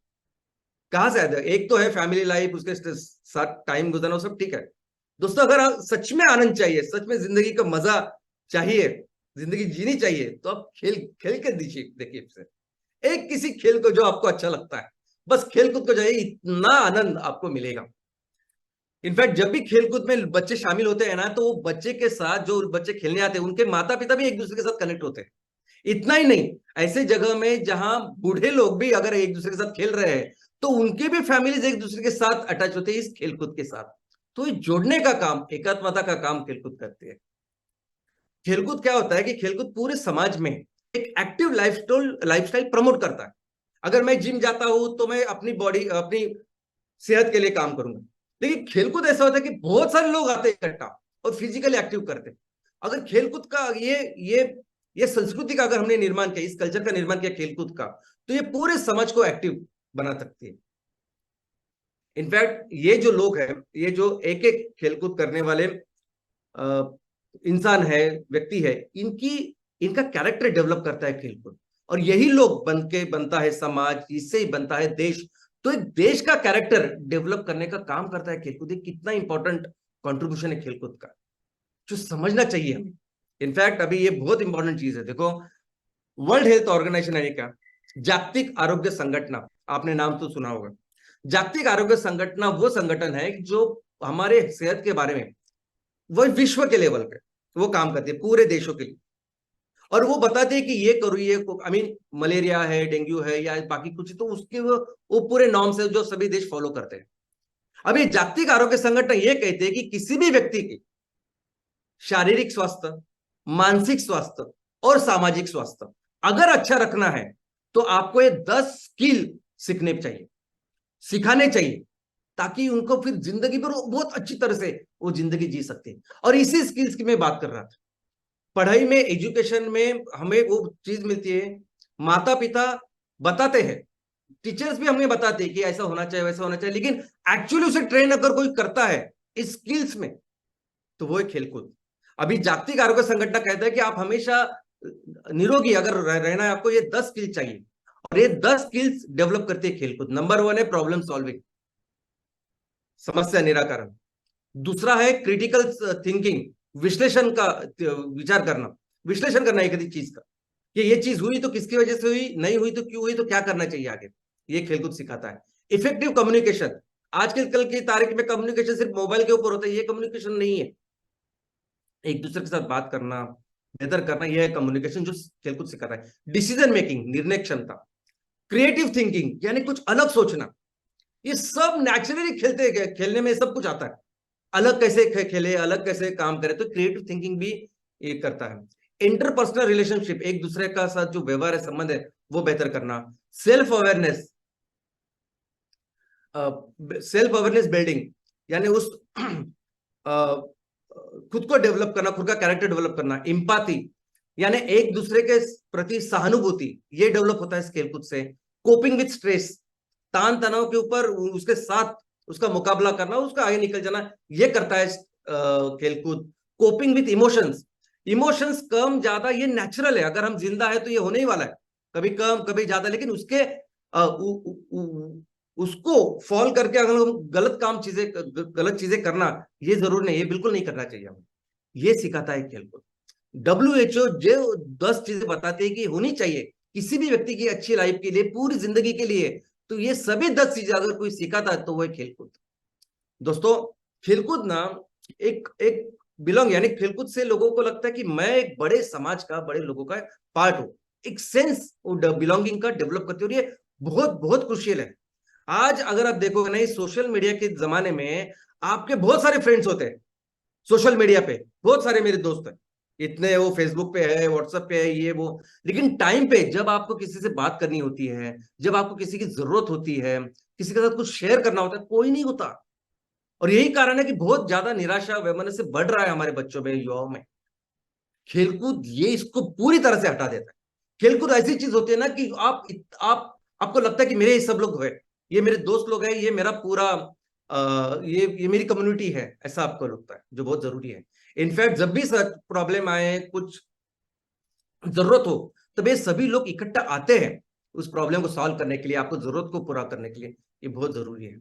कहां से आएगा? एक तो है फैमिली लाइफ, उसके साथ टाइम गुजरना, सब ठीक है। दोस्तों, अगर सच में आनंद चाहिए, सच में जिंदगी का मजा चाहिए, जिंदगी जीनी चाहिए, तो आप खेल खेल के दीजिए, देखिए एक किसी खेल को जो आपको अच्छा लगता है, बस खेल कूद को जाइए, इतना आनंद आपको मिलेगा। इनफैक्ट जब भी खेलकूद में बच्चे शामिल होते हैं ना, तो वो बच्चे के साथ, जो बच्चे खेलने आते हैं, उनके माता पिता भी एक दूसरे के साथ कनेक्ट होते हैं। इतना ही नहीं, ऐसे जगह में जहां बूढ़े लोग भी अगर एक दूसरे के साथ खेल रहे हैं, तो उनके भी फैमिलीज एक दूसरे के साथ अटैच होते हैं इस खेलकूद के साथ। तो ये जोड़ने का काम, एकात्मता का काम खेलकूद करते हैं। खेलकूद क्या होता है कि खेलकूद पूरे समाज में एक एक्टिव लाइफस्टाइल प्रमोट करता है। अगर मैं जिम जाता हूं तो मैं अपनी बॉडी, अपनी सेहत के लिए काम करूंगा, लेकिन खेलकूद ऐसा होता है कि बहुत सारे लोग आते हैं इकट्ठा और फिजिकली एक्टिव करते हैं। अगर खेलकूद का ये संस्कृति का अगर हमने निर्माण किया, इस कल्चर का निर्माण किया खेलकूद का, तो ये पूरे समाज को एक्टिव बना सकती है। इनफैक्ट ये जो लोग हैं, ये जो एक एक खेलकूद करने वाले इंसान है, व्यक्ति है, इनका कैरेक्टर डेवलप करता है खेलकूद। और यही लोग बन के बनता है समाज, इससे ही बनता है देश। तो एक देश का कैरेक्टर डेवलप करने का काम करता है खेलकूद। कितना इंपॉर्टेंट कंट्रीब्यूशन है खेलकूद का, जो समझना चाहिए हमें। इनफैक्ट अभी ये बहुत इंपॉर्टेंट चीज है, देखो, वर्ल्ड हेल्थ ऑर्गेनाइजेशन है क्या, जागतिक आरोग्य संगठन, आपने नाम तो सुना होगा। जागतिक आरोग्य संगठन वो संगठन है जो हमारे सेहत के बारे में, वो विश्व के लेवल पे वो काम करती है, पूरे देशों के लिए। और वो बताते हैं कि ये करो, ये आई मीन मलेरिया है, डेंगू है, या बाकी कुछ, तो उसके वो पूरे नॉर्म्स है जो सभी देश फॉलो करते हैं। अभी जागतिक आरोग्य संगठन ये कहते हैं कि किसी भी व्यक्ति की शारीरिक स्वास्थ्य, मानसिक स्वास्थ्य और सामाजिक स्वास्थ्य अगर अच्छा रखना है, तो आपको ये 10 स्किल सीखने चाहिए, सिखाने चाहिए, ताकि उनको फिर जिंदगी पर बहुत अच्छी तरह से वो जिंदगी जी सकते हैं। और इसी स्किल्स की मैं बात कर रहा था। पढ़ाई में, एजुकेशन में हमें वो चीज मिलती है, माता पिता बताते हैं, टीचर्स भी हमें बताते हैं कि ऐसा होना चाहिए, वैसा होना चाहिए, लेकिन एक्चुअली उसे ट्रेन अगर कोई करता है इस स्किल्स में, तो वो है खेलकूद। अभी जागतिक आरोग्य संगठन कहता है कि आप हमेशा निरोगी अगर रहना है, आपको ये 10 स्किल चाहिए। और ये 10 स्किल्स डेवलप करती है खेलकूद। नंबर 1 है प्रॉब्लम सॉल्विंग, समस्या निराकरण। दूसरा है क्रिटिकल थिंकिंग, विश्लेषण का विचार करना, विश्लेषण करना एक चीज का, कि ये चीज हुई तो किसकी वजह से हुई, नहीं हुई तो क्यों हुई, तो क्या करना चाहिए आगे, ये खेलकूद सिखाता है। इफेक्टिव कम्युनिकेशन, आजकल कल की तारीख में कम्युनिकेशन सिर्फ मोबाइल के ऊपर होता है, ये कम्युनिकेशन नहीं है। एक दूसरे के साथ बात करना, बेहतर करना, यह है कम्युनिकेशन जो खेलकूद सिखाता है। डिसीजन मेकिंग, निर्णय क्षमता। क्रिएटिव थिंकिंग, यानी कुछ अलग सोचना, ये सब नेचुरली खेलने में सब कुछ आता है। अलग कैसे खेले, अलग कैसे काम करे, तो क्रिएटिव थिंकिंग भी ये करता है। इंटरपर्सनल रिलेशनशिप, एक दूसरे का साथ जो व्यवहार है, संबंध है, वो बेहतर करना। Self awareness, self awareness building, यानी उस खुद को डेवलप करना, खुद का कैरेक्टर डेवलप करना। इम्पाथी, यानी एक दूसरे के प्रति सहानुभूति, ये डेवलप होता है इस खेलकूद से। कोपिंग विद स्ट्रेस, तान तनाव के ऊपर उसके साथ उसका मुकाबला करना, उसका आगे निकल जाना, ये करता है खेलकूद। कोपिंग विद इमोशंस, इमोशंस कम ज्यादा ये नेचुरल है, अगर हम जिंदा है तो ये होने ही वाला है, कभी कम कभी ज्यादा, लेकिन उसके उसको फॉल करके अगर हम गलत चीजें करना, ये जरूर नहीं, ये बिल्कुल नहीं करना चाहिए हमें। ये सिखाता है खेलकूद। WHO जो 10 चीजें बताते हैं कि होनी चाहिए किसी भी व्यक्ति की अच्छी लाइफ के लिए, पूरी जिंदगी के लिए, तो ये सभी 10 चीजें अगर कोई सिखाता है तो वो है खेलकूद। दोस्तों, खेलकूद ना एक एक बिलोंग, यानी खेलकूद से लोगों को लगता है कि मैं एक बड़े समाज का, बड़े लोगों का पार्ट हूं, एक सेंस बिलोंगिंग का डेवलप करती है। और ये बहुत बहुत क्रुशियल है। आज अगर आप देखोगे ना, इस सोशल मीडिया के जमाने में आपके बहुत सारे फ्रेंड्स होते हैं सोशल मीडिया पे, बहुत सारे मेरे दोस्त हैं इतने, वो फेसबुक पे है, व्हाट्सएप पे है, ये वो, लेकिन टाइम पे जब आपको किसी से बात करनी होती है, जब आपको किसी की जरूरत होती है, किसी के साथ कुछ शेयर करना होता है, कोई नहीं होता। और यही कारण है कि बहुत ज्यादा निराशा वैमनस्य बढ़ रहा है हमारे बच्चों में, युवाओं में। खेलकूद ये इसको पूरी तरह से हटा देता है। खेलकूद ऐसी चीज होती है ना कि आप आपको लगता है कि मेरे ये सब लोग है, ये मेरे दोस्त लोग हैं, ये मेरा पूरा ये मेरी कम्युनिटी है, ऐसा आपको लगता है, जो बहुत जरूरी है। इनफैक्ट जब भी प्रॉब्लम आए, कुछ जरूरत हो, तब ये सभी लोग इकट्ठा आते हैं उस प्रॉब्लम को सॉल्व करने के लिए, आपको जरूरत को पूरा करने के लिए। ये बहुत जरूरी है।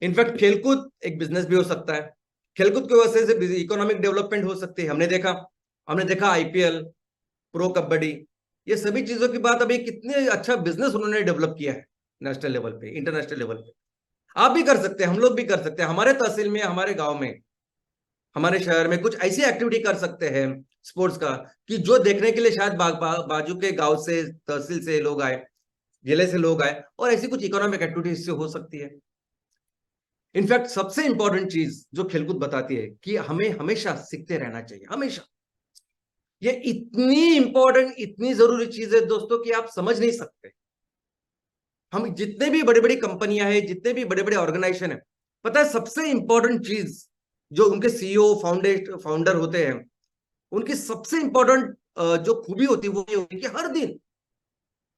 इनफैक्ट खेलकूद एक बिजनेस भी हो सकता है। खेलकूद की वजह से इकोनॉमिक डेवलपमेंट हो सकती है। हमने देखा आईपीएल, प्रो कबड्डी, ये सभी चीजों की बात, अभी कितने अच्छा बिजनेस उन्होंने डेवलप किया है नेशनल लेवल पे, इंटरनेशनल लेवल पे। आप भी कर सकते हैं, हम लोग भी कर सकते हैं। हमारे तहसील में, हमारे गांव में, हमारे शहर में कुछ ऐसी एक्टिविटी कर सकते हैं स्पोर्ट्स का, कि जो देखने के लिए शायद बाजू के गांव से, तहसील से लोग आए, जिले से लोग आए, और ऐसी कुछ इकोनॉमिक एक्टिविटी इससे हो सकती है। इनफैक्ट सबसे इंपॉर्टेंट चीज जो खेलकूद बताती है कि हमें हमेशा सीखते रहना चाहिए, हमेशा। ये इतनी इंपॉर्टेंट, इतनी जरूरी चीज है दोस्तों कि आप समझ नहीं सकते। हम जितने भी बड़ी बड़ी कंपनियां हैं, जितने भी बड़े बड़े ऑर्गेनाइजेशन है, पता है सबसे इंपॉर्टेंट चीज जो उनके सीईओ फाउंडर होते हैं, उनकी सबसे इंपॉर्टेंट जो खूबी होती है वो ये होती है कि हर दिन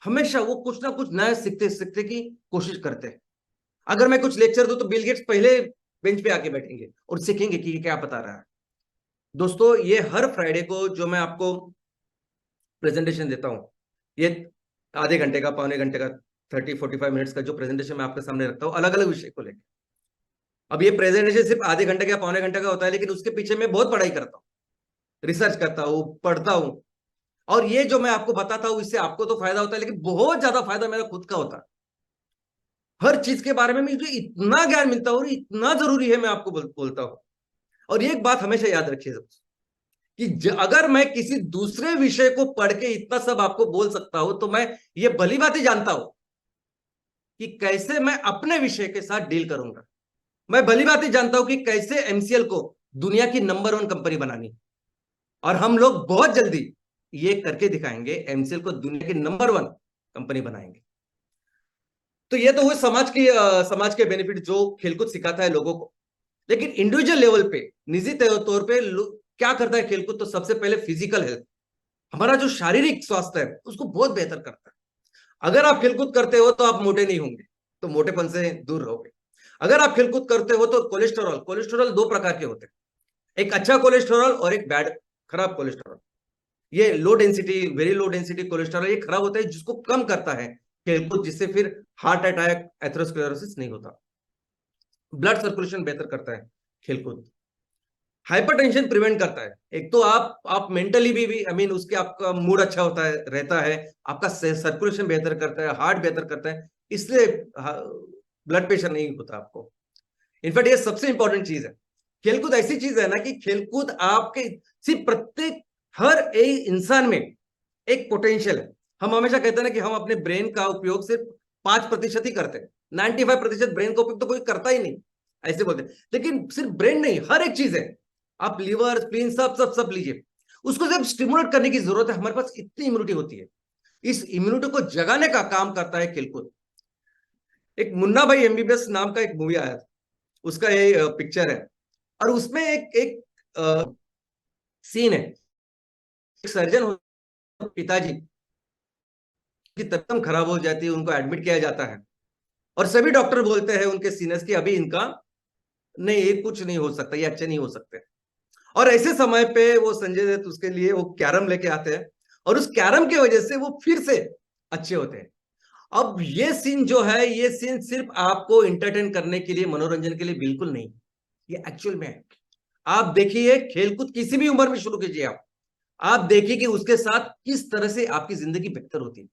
हमेशा वो कुछ ना कुछ नया सीखते सीखते की कोशिश करते हैं। अगर मैं कुछ लेक्चर दूं तो बिल गेट्स पहले बेंच पे आके बैठेंगे और सीखेंगे कि ये क्या बता रहा है। दोस्तों, ये हर फ्राइडे को जो मैं आपको प्रेजेंटेशन देता हूं, ये आधे घंटे का, पौने घंटे का, 30-45 मिनट्स का जो प्रेजेंटेशन मैं आपके सामने रखता हूँ अलग अलग विषय को लेकर। अब ये प्रेजेंटेशन सिर्फ आधे घंटे का, पौने घंटे का होता है, लेकिन उसके पीछे मैं बहुत पढ़ाई करता हूँ, रिसर्च करता हूँ, पढ़ता हूँ। और ये जो मैं आपको बताता हूँ, इससे आपको तो फायदा होता है, लेकिन बहुत ज्यादा फायदा मेरा खुद का होता है। हर चीज के बारे में मुझे इतना ज्ञान मिलता है और इतना जरूरी है, मैं आपको बोलता हूँ। और ये एक बात हमेशा याद रखिए कि अगर मैं किसी दूसरे विषय को पढ़ के इतना सब आपको बोल सकता हूं, तो मैं ये भली बात ही जानता हूं कि कैसे मैं अपने विषय के साथ डील करूंगा। मैं भली बात ही जानता हूं कि कैसे एमसीएल को दुनिया की नंबर 1 कंपनी बनानी। और हम लोग बहुत जल्दी ये करके दिखाएंगे, एमसीएल को दुनिया की नंबर 1 कंपनी बनाएंगे। तो ये तो हुए समाज के बेनिफिट जो खेलकूद सिखाता है लोगों को। लेकिन इंडिविजुअल लेवल पे, निजी तौर पे क्या करता है खेलकूद? तो सबसे पहले फिजिकल हेल्थ, हमारा जो शारीरिक स्वास्थ्य है उसको बहुत बेहतर करता है। अगर आप खेलकूद करते हो तो आप मोटे नहीं होंगे, तो मोटेपन से दूर रहोगे। अगर आप खेलकूद करते हो तो कोलेस्ट्रॉल, कोलेस्ट्रॉल 2 प्रकार के होते हैं, एक अच्छा कोलेस्ट्रॉल और एक बैड, खराब कोलेस्ट्रॉल। ये low density, very low density cholesterol ये खराब होता है, जिसको कम करता है खेलकूद, जिससे फिर हार्ट अटैक, एथेरोस्क्लेरोसिस नहीं होता। ब्लड सर्कुलेशन बेहतर करता है खेलकूद। हाइपरटेंशन प्रिवेंट करता है। एक तो आप मेंटली भी आई मीन उसके आपका मूड अच्छा होता है, रहता है, आपका सर्कुलेशन बेहतर करता है, हार्ट बेहतर करता है, इसलिए ब्लड प्रेशर नहीं होता आपको। इनफैक्ट ये सबसे इंपॉर्टेंट चीज है। खेलकूद ऐसी चीज है ना कि खेलकूद आपके सिर्फ प्रत्येक हर एक इंसान में एक पोटेंशियल है। हम हमेशा कहते हैं ना कि हम अपने ब्रेन का उपयोग सिर्फ 5% ही करते हैं, 95% ब्रेन का उपयोग तो कोई करता ही नहीं, ऐसे बोलते हैं। लेकिन सिर्फ ब्रेन नहीं, हर एक चीज है, आप लीवर, स्प्लीन, सब सब सब लीजिए, उसको जब स्टिमुलेट करने की जरूरत है। हमारे पास इतनी इम्यूनिटी होती है, इस इम्यूनिटी को जगाने का काम करता है खेलकूद। एक मुन्ना भाई एमबीबीएस नाम का एक मूवी आया था, उसका ये पिक्चर है, और उसमें एक एक सीन है, एक सर्जन, पिताजी की तबीयत खराब हो जाती है, उनको एडमिट किया जाता है, और सभी डॉक्टर बोलते हैं उनके सीनियर्स की अभी इनका नहीं, ये कुछ नहीं हो सकता, ये अच्छे नहीं हो सकते। और ऐसे समय पे वो संजय दत्त उसके लिए वो कैरम लेके आते हैं, और उस कैरम की वजह से वो फिर से अच्छे होते हैं। अब ये सीन जो है, ये सीन सिर्फ आपको इंटरटेन करने के लिए, मनोरंजन के लिए बिल्कुल नहीं, ये एक्चुअल में है। आप देखिए, खेलकूद किसी भी उम्र में शुरू कीजिए, आप देखिए कि उसके साथ किस तरह से आपकी जिंदगी बेहतर होती है,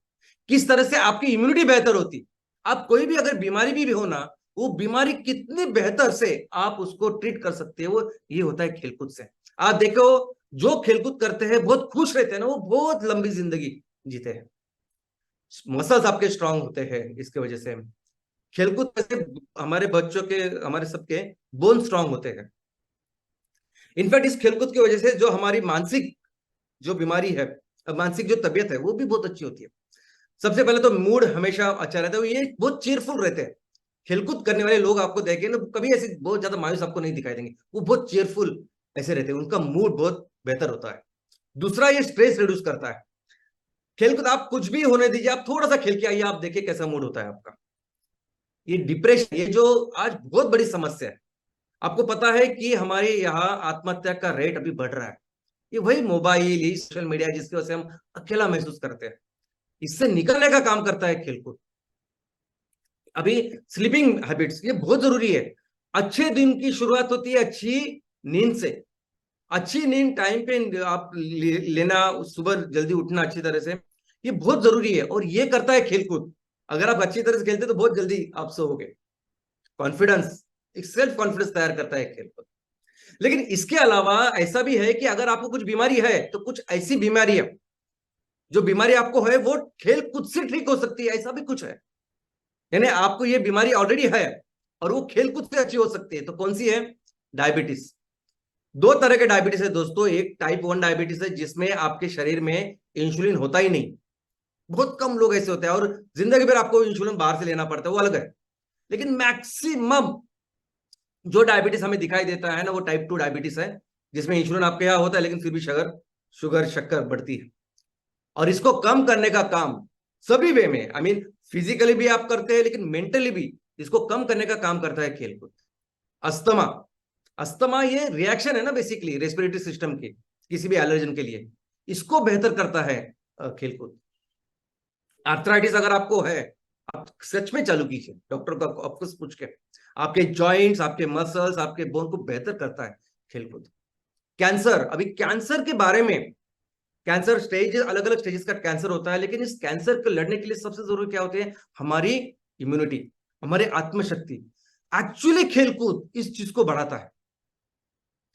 किस तरह से आपकी इम्यूनिटी बेहतर होती। आप कोई भी अगर बीमारी भी हो ना, वो बीमारी कितनी बेहतर से आप उसको ट्रीट कर सकते हो, वो ये होता है खेलकूद से। आप देखो, जो खेलकूद करते हैं बहुत खुश रहते हैं ना, वो बहुत लंबी जिंदगी जीते हैं। मसल्स आपके स्ट्रांग होते हैं इसके वजह से। खेलकूद से हमारे बच्चों के, हमारे सबके बोन स्ट्रांग होते हैं। इनफैक्ट इस खेलकूद की वजह से जो हमारी मानसिक जो बीमारी है, मानसिक जो तबियत है, वो भी बहुत अच्छी होती है। सबसे पहले तो मूड हमेशा अच्छा रहता है, ये बहुत चीयरफुल रहते हैं खेलकूद करने वाले लोग आपको देखें ना, कभी ऐसे बहुत ज्यादा मायूस आपको नहीं दिखाई देंगे, वो बहुत चेयरफुल ऐसे रहते हैं, उनका मूड बहुत बेहतर होता है। दूसरा, ये स्ट्रेस रिड्यूस करता है। खेलकूद आप कुछ भी होने दीजिए, आप थोड़ा सा खेल के आइए, आप देखिए कैसा मूड होता है आपका। ये डिप्रेशन, ये जो आज बहुत बड़ी समस्या है, आपको पता है कि हमारे यहाँ आत्महत्या का रेट अभी बढ़ रहा है। ये वही मोबाइल, ये सोशल मीडिया, जिसकी वजह से हम अकेला महसूस करते हैं। इससे निकलने का काम करता है खेलकूद। अभी स्लीपिंग हैबिट्स, ये बहुत जरूरी है। अच्छे दिन की शुरुआत होती है अच्छी नींद से। अच्छी नींद टाइम पे आप लेना, सुबह जल्दी उठना अच्छी तरह से, ये बहुत जरूरी है, और ये करता है खेलकूद। अगर आप अच्छी तरह से खेलते तो बहुत जल्दी आप सोओगे। कॉन्फिडेंस, एक सेल्फ कॉन्फिडेंस तैयार करता है खेलकूद। लेकिन इसके अलावा ऐसा भी है कि अगर आपको कुछ बीमारी है, तो कुछ ऐसी बीमारियां, जो बीमारी आपको है वो खेल कूद से ठीक हो सकती है, ऐसा भी कुछ है। यानी आपको ये बीमारी ऑलरेडी है और वो खेल कूद से अच्छी हो सकती है। तो कौन सी है? डायबिटीज। दो तरह के डायबिटीज है दोस्तों। एक टाइप 1 डायबिटीज है, जिसमें आपके शरीर में इंसुलिन होता ही नहीं, बहुत कम लोग ऐसे होते हैं, और जिंदगी भर आपको इंसुलिन बाहर से लेना पड़ता है, वो अलग है। लेकिन मैक्सिमम जो डायबिटीज हमें दिखाई देता है ना, वो टाइप 2 डायबिटीज है, जिसमें इंसुलिन आपके यहाँ होता है, लेकिन फिर भी शुगर शक्कर बढ़ती है। और इसको कम करने का काम सभी वे में, आई मीन फिजिकली भी आप करते हैं, लेकिन मेंटली भी इसको कम करने का काम करता है खेलकूद। अस्थमा, अस्थमा ये रिएक्शन है ना बेसिकली रेस्पिरेटरी सिस्टम की, किसी भी एलर्जन के लिए, इसको बेहतर करता है खेलकूद। आर्थराइटिस अगर आपको है, आप सच में चालू कीजिए, डॉक्टर को आपको पूछ के। आपके जॉइंट्स, आपके मसल्स, आपके बोन को बेहतर करता है खेलकूद। कैंसर, अभी कैंसर के बारे में, कैंसर स्टेज, अलग अलग स्टेजेस का कैंसर होता है, लेकिन इस कैंसर को लड़ने के लिए सबसे जरूरी क्या होती है? हमारी इम्यूनिटी, हमारी आत्मशक्ति। एक्चुअली खेलकूद इस चीज को बढ़ाता है,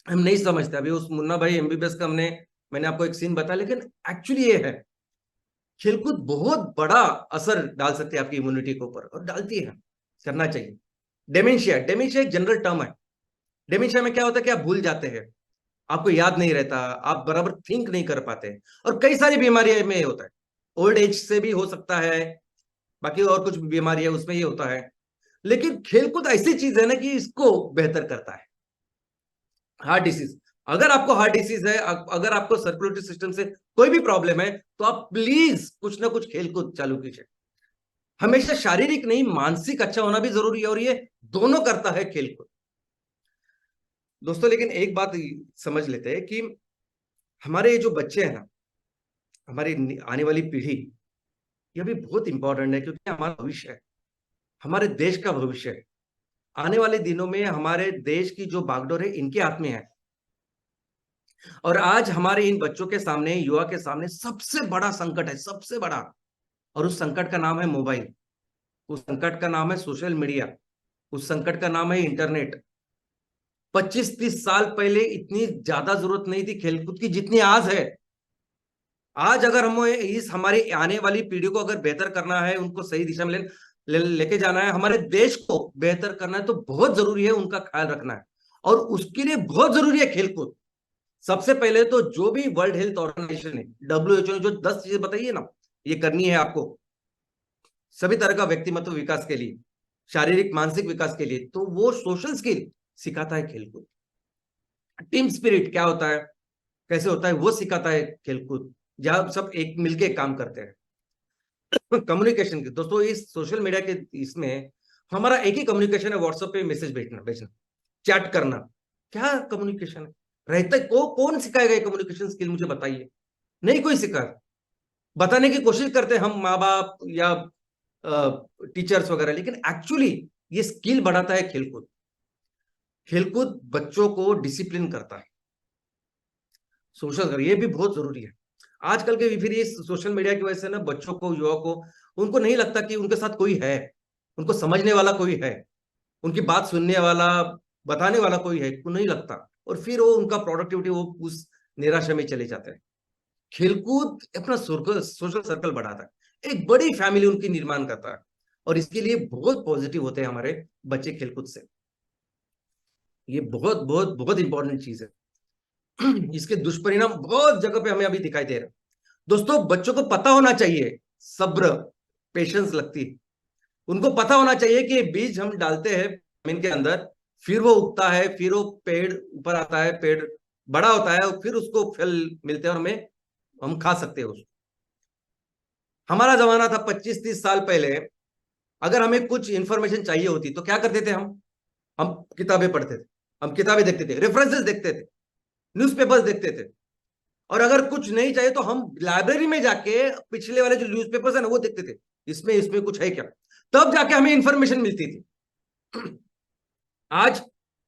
हम नहीं समझते। अभी उस मुन्ना भाई एमबीबीएस का मैंने आपको एक सीन बताया, लेकिन एक्चुअली ये है, खेलकूद बहुत बड़ा असर डाल सकते हैं आपकी इम्यूनिटी के ऊपर, और डालती है, करना चाहिए। डेमेंशिया, डेमेंशिया एक जनरल टर्म है। डेमेंशिया में क्या होता है कि आप भूल जाते हैं, आपको याद नहीं रहता, आप बराबर थिंक नहीं कर पाते, और कई सारी बीमारियां में ये होता है। ओल्ड एज से भी हो सकता है, बाकी और कुछ बीमारी है उसमें ये होता है। लेकिन खेलकूद ऐसी चीज है ना कि इसको बेहतर करता है। हार्ट डिसीज, अगर आपको हार्ट डिसीज है, अगर आपको सर्कुलेटरी सिस्टम से कोई भी प्रॉब्लम है, तो आप प्लीज कुछ ना कुछ खेलकूद चालू कीजिए। हमेशा शारीरिक नहीं, मानसिक अच्छा होना भी जरूरी है, और ये दोनों करता है खेलकूद दोस्तों। लेकिन एक बात समझ लेते हैं कि हमारे ये जो बच्चे हैं ना, हमारी आने वाली पीढ़ी, ये भी बहुत इंपॉर्टेंट है, क्योंकि हमारा भविष्य है, हमारे देश का भविष्य है। आने वाले दिनों में हमारे देश की जो बागडोर है, इनके हाथ में है। और आज हमारे इन बच्चों के सामने, युवा के सामने सबसे बड़ा संकट है, सबसे बड़ा, और उस संकट का नाम है मोबाइल, उस संकट का नाम है सोशल मीडिया, उस संकट का नाम है इंटरनेट। 25-30 साल पहले इतनी ज्यादा जरूरत नहीं थी खेलकूद की जितनी आज है। आज अगर हमें इस हमारी आने वाली पीढ़ी को अगर बेहतर करना है, उनको सही दिशा में लेके जाना है, हमारे देश को बेहतर करना है, तो बहुत जरूरी है उनका ख्याल रखना है, और उसके लिए बहुत जरूरी है खेलकूद। सबसे पहले तो जो भी वर्ल्ड हेल्थ ऑर्गेनाइजेशन है, WHO ने जो 10 चीजें बताई है ना, ये करनी है आपको सभी तरह का व्यक्तिमत्व विकास के लिए, शारीरिक मानसिक विकास के लिए, तो वो सोशल स्किल सिखाता है खेलकूद। टीम स्पिरिट क्या होता है, कैसे होता है, वो सिखाता है खेलकूद, जहां सब एक मिलके काम करते हैं। कम्युनिकेशन के दोस्तों, इस सोशल मीडिया के इसमें हमारा एक ही कम्युनिकेशन है, व्हाट्सएप पे मैसेज भेजना, चैट करना। क्या कम्युनिकेशन है रहता है? कौन सिखाएगा ये कम्युनिकेशन स्किल? मुझे बताइए। नहीं कोई सिखा। बताने की कोशिश करते हैं हम माँ बाप या टीचर्स वगैरह, लेकिन एक्चुअली ये स्किल बढ़ाता है खेलकूद। खेलकूद बच्चों को डिसिप्लिन करता है, सोशल, ये भी बहुत जरूरी है। आजकल के फिर इस सोशल मीडिया की वजह से ना, बच्चों को, युवा को, उनको नहीं लगता कि उनके साथ कोई है, उनको समझने वाला कोई है, उनकी बात सुनने वाला, बताने वाला कोई है, उनको नहीं लगता, और फिर वो उनका प्रोडक्टिविटी, वो उस निराशा में चले जाते हैं। खेलकूद अपना सोशल सर्कल बढ़ाता है, एक बड़ी फैमिली उनकी निर्माण करता है, और इसके लिए बहुत पॉजिटिव होते हैं हमारे बच्चे खेलकूद से। ये बहुत बहुत बहुत इंपॉर्टेंट चीज है। इसके दुष्परिणाम बहुत जगह पे हमें अभी दिखाई दे रहे हैं दोस्तों। बच्चों को पता होना चाहिए, सब्र, पेशेंस लगती है। उनको पता होना चाहिए कि बीज हम डालते हैं जमीन के अंदर, फिर वो उगता है, फिर वो पेड़ ऊपर आता है, पेड़ बड़ा होता है और फिर उसको फल मिलते हैं और हमें हम खा सकते हैं उसको। हमारा जमाना था 25-30 साल पहले, अगर हमें कुछ इंफॉर्मेशन चाहिए होती तो क्या करते थे हम किताबें पढ़ते थे, हम किताबें देखते थे, रेफरेंसेस देखते थे, न्यूज़पेपर्स देखते थे। और अगर कुछ नहीं चाहिए तो हम लाइब्रेरी में जाके पिछले वाले जो न्यूज़पेपर्स है ना वो देखते थे, इसमें इसमें कुछ है क्या, तब जाके हमें इंफॉर्मेशन मिलती थी। आज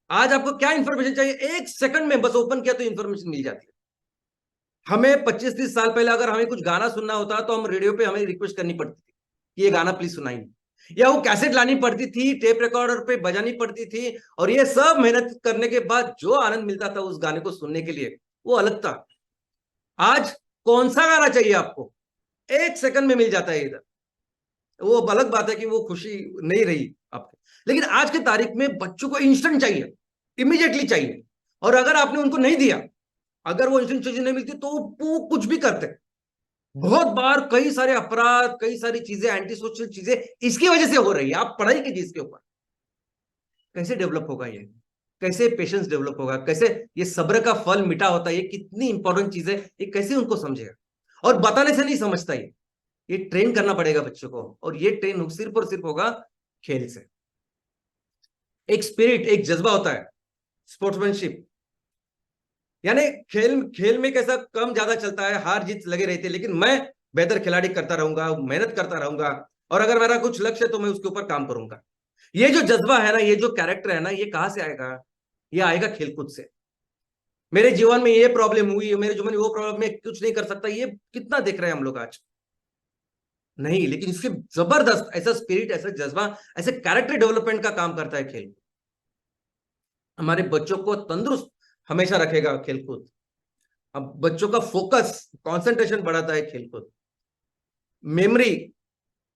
आज आपको क्या इंफॉर्मेशन चाहिए, 1 सेकंड में बस ओपन किया तो इंफॉर्मेशन मिल जाती है। हमें 25-30 साल पहले अगर हमें कुछ गाना सुनना होता तो हम रेडियो पे हमें रिक्वेस्ट करनी पड़ती थी कि ये गाना प्लीज सुनाइए, या वो कैसेट लानी पड़ती थी, टेप रिकॉर्डर पे बजानी पड़ती थी, और ये सब मेहनत करने के बाद जो आनंद मिलता था उस गाने को सुनने के लिए वो अलग था। आज कौन सा गाना चाहिए आपको, 1 सेकंड में मिल जाता है इधर। वो अलग बात है कि वो खुशी नहीं रही आपको, लेकिन आज की तारीख में बच्चों को इंस्टेंट चाहिए, इमीडिएटली चाहिए। और अगर आपने उनको नहीं दिया, अगर वो इंस्टेंट चीजें नहीं मिलती तो वो कुछ भी करते। बहुत बार कई सारे अपराध, कई सारी चीजें, एंटी सोशल चीजें इसकी वजह से हो रही है। आप पढ़ाई कीजिए इसके ऊपर, कैसे डेवलप होगा ये, कैसे पेशेंस डेवलप होगा, कैसे ये सब्र का फल मीठा होता है, ये कितनी इंपॉर्टेंट चीज है, ये कैसे उनको समझेगा। और बताने से नहीं समझता, ये ट्रेन करना पड़ेगा बच्चों को, और ये ट्रेन सिर्फ और सिर्फ होगा खेल से। एक स्पिरिट, एक जज्बा होता है, स्पोर्ट्समैनशिप, यानी खेल खेल में कैसा कम ज्यादा चलता है, हार जीत लगे रहते हैं, लेकिन मैं बेहतर खिलाड़ी करता रहूंगा, मेहनत करता रहूंगा, और अगर मेरा कुछ लक्ष्य है तो मैं उसके ऊपर काम करूंगा। ये जो जज्बा है ना, ये जो कैरेक्टर है ना, ये कहां से आएगा, ये आएगा खेलकूद से। मेरे जीवन में ये प्रॉब्लम हुई, मेरे जीवन में वो प्रॉब्लम, मैं कुछ नहीं कर सकता, ये कितना देख रहे हैं हम लोग आज, नहीं। लेकिन इसके जबरदस्त ऐसा स्पिरिट, ऐसा जज्बा, ऐसे कैरेक्टर डेवलपमेंट का काम करता है खेल। हमारे बच्चों को तंदुरुस्त हमेशा रखेगा खेलकूद। अब बच्चों का फोकस, कंसंट्रेशन बढ़ाता है खेलकूद। मेमोरी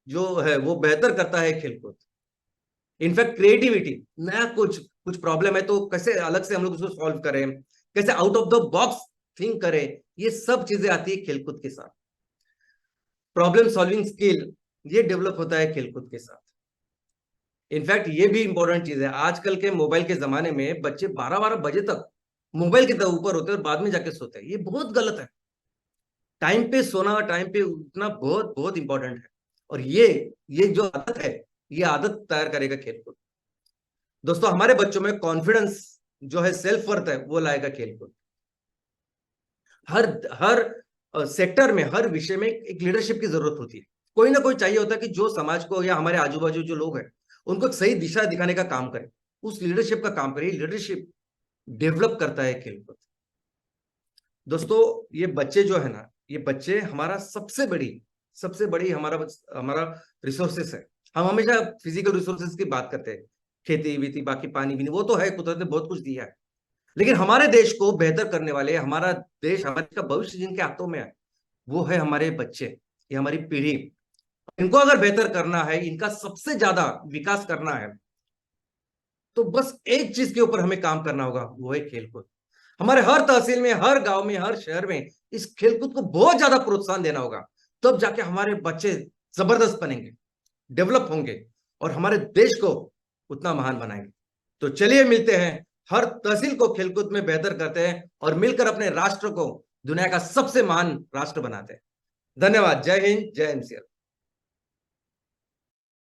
जो है वो बेहतर करता है खेलकूद। इनफैक्ट क्रिएटिविटी, नया कुछ कुछ प्रॉब्लम है तो कैसे अलग से हम लोग उसको सॉल्व करें, कैसे out of the box think करें, ये सब चीजें आती है खेलकूद के साथ। प्रॉब्लम सॉल्विंग स्किल ये डेवलप होता है खेलकूद के साथ। इनफैक्ट ये भी इंपॉर्टेंट चीज है, आजकल के मोबाइल के जमाने में बच्चे 12-12 बजे तक मोबाइल के ऊपर होते हैं और बाद में जाके सोते हैं, ये बहुत गलत है। टाइम पे सोना, टाइम पे उठना बहुत बहुत इंपॉर्टेंट है। और ये जो आदत है, ये आदत तैयार करेगा खेलकूद। दोस्तों, हमारे बच्चों में कॉन्फिडेंस जो है, सेल्फ वर्थ है, वो लाएगा खेलकूद। हर हर सेक्टर में, हर विषय में एक लीडरशिप की जरूरत होती है। कोई ना कोई चाहिए होता है कि जो समाज को या हमारे आजू बाजू जो लोग हैं उनको एक सही दिशा दिखाने का काम करे, उस लीडरशिप का काम करे। लीडरशिप डेवलप करता है खेलकूद। दोस्तों, ये बच्चे जो है ना, ये बच्चे हमारा सबसे बड़ी हमारा हमारा रिसोर्सेस है। हम हमेशा फिजिकल रिसोर्सेस की बात करते हैं, खेती बीती, बाकी पानी भी, वो तो है, कुदरत ने बहुत कुछ दिया है। लेकिन हमारे देश को बेहतर करने वाले, हमारा देश, हमारे का भविष्य जिनके हाथों में है, वो है हमारे बच्चे, ये हमारी पीढ़ी। इनको अगर बेहतर करना है, इनका सबसे ज्यादा विकास करना है, तो बस एक चीज के ऊपर हमें काम करना होगा, वो है खेलकूद। हमारे हर तहसील में, हर गांव में, हर शहर में इस खेलकूद को बहुत ज्यादा प्रोत्साहन देना होगा। तब जाके हमारे बच्चे जबरदस्त बनेंगे, डेवलप होंगे, और हमारे देश को उतना महान बनाएंगे। तो चलिए मिलते हैं, हर तहसील को खेलकूद में बेहतर करते हैं और मिलकर अपने राष्ट्र को दुनिया का सबसे महान राष्ट्र बनाते हैं। धन्यवाद। जय हिंद, जय एनसीआर।